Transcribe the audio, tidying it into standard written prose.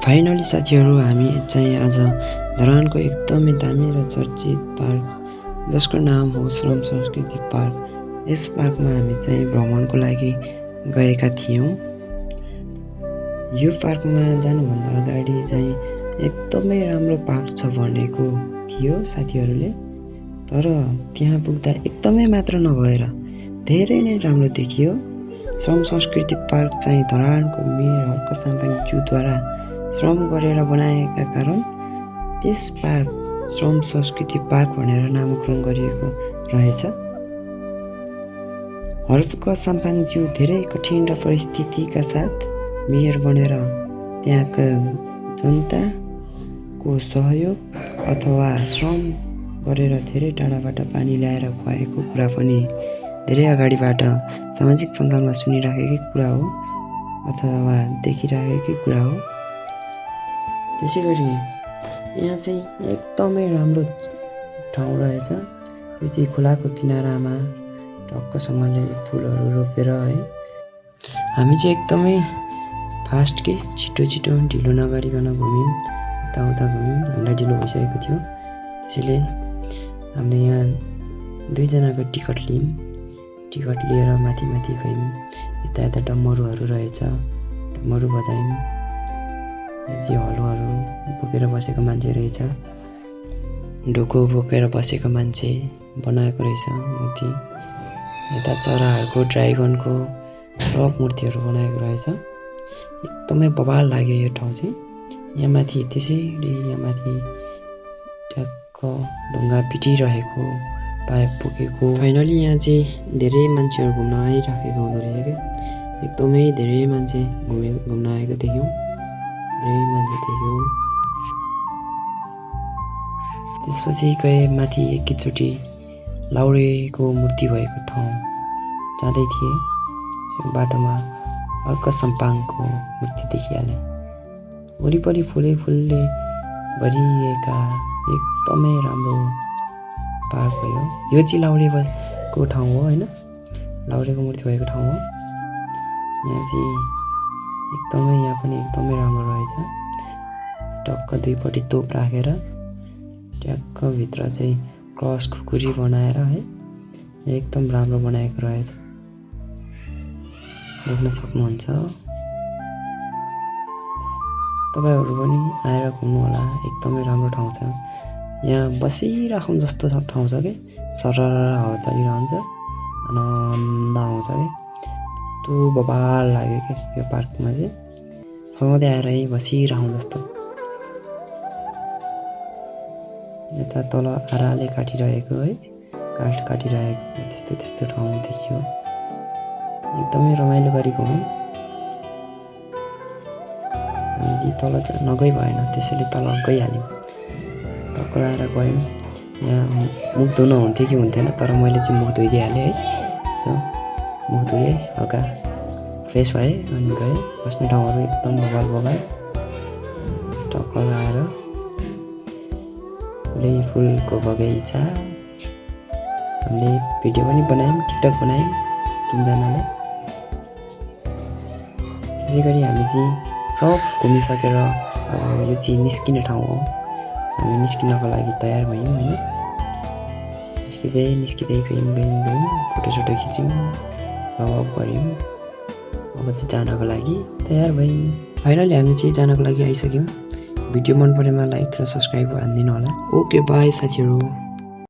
Finally साथीहरू हामी चाहिँ आज धरानको एकदमै दामी र चर्चित पार्क जसको नाम हो श्रम संस्कृति पार्क। यस पार्कमा हामी चाहिँ भ्रमणको लागि गएका थियौँ। यो पार्कमा जानुभन्दा अगाडि चाहिँ एकदमै राम्रो पार्क छ भनेको थियो साथीहरूले, तर त्यहाँ पुग्दा एकदमै मात्र नभएर धेरै नै राम्रो देखियो। श्रम संस्कृति पार्क चाहिँ धरानको मेयर हर्क साम्पाङ ज्यूद्वारा श्रम गरेर बनाएका कारण त्यस पार्क श्रम संस्कृति पार्क भनेर नामकरण गरिएको रहेछ। हर्क साम्पाङ ज्यू धेरै कठिन र परिस्थितिका साथ मेयर बनेर त्यहाँका जनताको सहयोग अथवा श्रम गरेर धेरै टाढाबाट पानी ल्याएर खुवाएको कुरा पनि धेरै अगाडिबाट सामाजिक सञ्जालमा सुनिराखेकै कुरा हो अथवा देखिराखेकै कुरा हो। त्यसैगरी यहाँ चाहिँ एकदमै राम्रो ठाउँ रहेछ। यो चाहिँ खोलाको किनारामा टक्कसँगले फुलहरू रोपेर है हामी चाहिँ एकदमै फास्ट के छिटो ढिलो नगरिकन घुम्यौँ, यताउता घुम्यौँ। हामीलाई ढिलो भइसकेको थियो, त्यसैले हामीले यहाँ 2 जनाको टिकट लियौँ। टिकट लिएर माथि गयौँ। यता डमरुहरू रहेछ, डमरु बजायौँ। यहाँ चाहिँ हलुवाहरू बोकेर बसेको मान्छे रहेछ, ढोको बोकेर बसेको मान्छे बनाएको रहेछ मूर्ति। यता चराहरूको ड्राइगनको सब मूर्तिहरू बनाएको रहेछ। एकदमै बवाल लाग्यो यो ठाउँ चाहिँ। यहाँ माथि त्यसैले यहाँ माथि ट्याक्क ढुङ्गा पिटिरहेको पाइप बोकेको। फाइनली यहाँ चाहिँ धेरै मान्छेहरू घुम्न आइराखेको हुँदो रहेछ क्या। एकदमै धेरै मान्छे घुम्न आएको देख्यौँ, धेरै मान्छे देख्यो। त्यसपछि गए माथि एकैचोटि लाउरेको मूर्ति भएको ठाउँ जाँदै थिएँ। बाटोमा हर्क साम्पाङको मूर्ति देखिहालेँ। वरिपरि फुलले भरिएका एकदमै राम्रो पार्क भयो। यो चाहिँ लाउरेको ठाउँ हो होइन, लाउरेको मूर्ति भएको ठाउँ हो। यहाँ चाहिँ यहाँ पनि एकदमै राम्रो रहेछ। टक्क दुईपट्टि तोप राखेर ट्याक्क भित्र चाहिँ क्रस खुकुरी बनाएर है एकदम राम्रो बनाएको रहेछ, देख्न सक्नुहुन्छ। तपाईहरु पनि आएर घुम्नु होला, एकदमै राम्रो ठाउँ छ। यहाँ बसिराखौँ जस्तो ठाउँ छ के, सरर हावा चलिरहन्छ, आनन्द आउँछ के। त्यो बवाल लाग्यो के यो पार्कमा चाहिँ। सधैँ आएर बसिराखौँ जस्तो। यता तल आराले काटिरहेको है, काठ काटिरहेको त्यस्तो ठाउँ देखियो। एकदमै रमाइलो गरी घुम्यौँ। हामी चाहिँ तल नगई भएन, त्यसैले तल गइहाल्यौँ। टक्क लाएर गयौँ। यहाँ मुख धुन हुन्थ्यो कि हुन्थेन, तर मैले चाहिँ मुख धोइदिइहालेँ है। सो मुख धोएँ, हल्का फ्रेस भएँ अनि गएँ। बस्ने ठाउँहरू एकदम बवाल। टक्क लाएर फुलको बगैँचा। हामीले भिडियो पनि बनायौँ, टिकटक बनायौँ 3 जनाले। त्यसै गरी हामी चाहिँ सब घुमिसकेर अब यो चाहिँ निस्किने ठाउँ हो। हामी निस्किनको लागि तयार भयौँ होइन। निस्किँदै गयौँ, फोटोसोटो खिच्यौँ, सब गऱ्यौँ। अब चाहिँ जानको लागि तयार भयौँ। फाइनली हामी चाहिँ जानको लागि आइसक्यौँ। भिडियो मन परेमा लाइक र सब्सक्राइब हानिदिनु होला। ओके बाई साथीहरू।